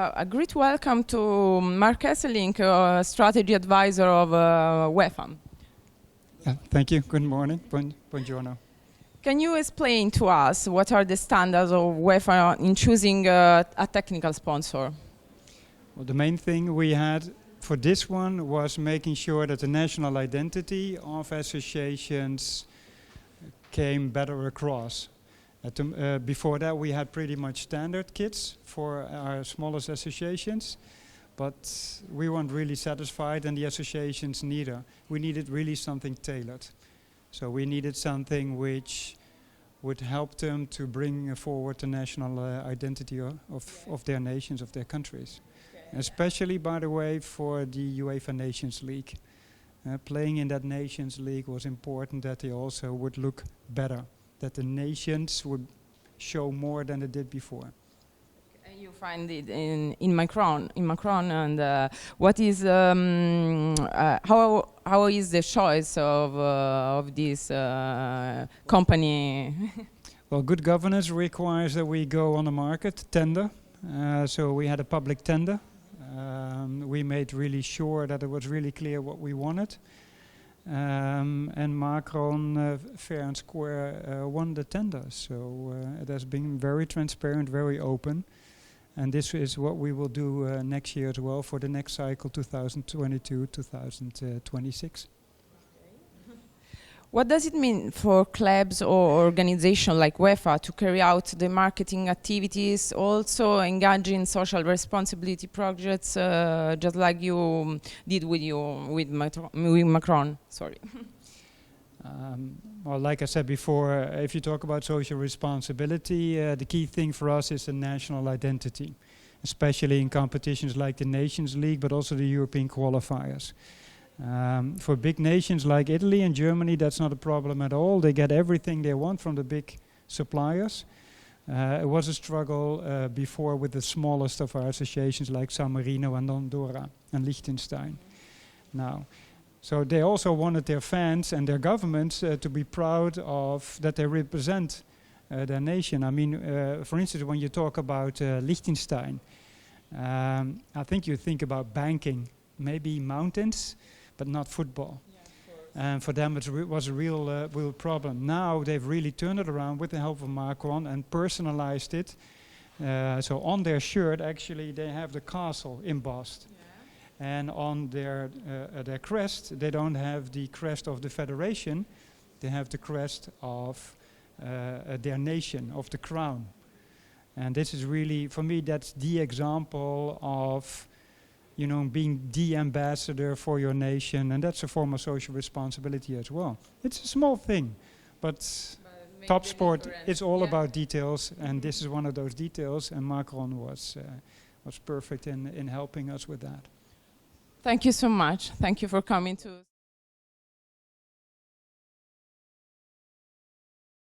A great welcome to Marc Esselink, strategy advisor of UEFA. Thank you. Good morning. Buongiorno. Can you explain to us what are the standards of UEFA in choosing a technical sponsor? Well, the main thing we had for this one was making sure that the national identity of associations came better across. Before that, we had pretty much standard kits for our smallest associations, but we weren't really satisfied, and the associations neither. We needed really something tailored. So we needed something which would help them to bring forward the national identity of their nations, of their countries. Okay. Especially, by the way, for the UEFA Nations League. Playing in that Nations League was important that they also would look better, that the nations would show more than they did before. And you find it in Macron, and what is how is the choice of this company? Well, good governance requires that we go on the market, tender. So we had a public tender. We made really sure that it was really clear what we wanted. And Macron, fair and square, won the tender. So it has been very transparent, very open. And this is what we will do next year as well for the next cycle, 2022-2026. What does it mean for clubs or organizations like UEFA to carry out the marketing activities, also engage in social responsibility projects, just like you did with Macron? Sorry. Well, like I said before, if you talk about social responsibility, the key thing for us is the national identity, especially in competitions like the Nations League, but also the European qualifiers. For big nations like Italy and Germany, that's not a problem at all. They get everything they want from the big suppliers. It was a struggle before with the smallest of our associations like San Marino and Andorra and Liechtenstein. Now, so they also wanted their fans and their governments to be proud of that they represent their nation. I mean, for instance, when you talk about Liechtenstein, I think you think about banking, maybe mountains, but not football. Yeah, and for them it was a real problem. Now they've really turned it around with the help of Macron and personalized it. So on their shirt, actually, they have the castle embossed. Yeah. And on their crest, they don't have the crest of the federation. They have the crest of their nation, of the crown. And this is really, for me, that's the example of being the ambassador for your nation, and that's a form of social responsibility as well. It's a small thing, but top sport is all about details, and this is one of those details, and Macron was perfect in helping us with that. Thank you so much. Thank you for coming to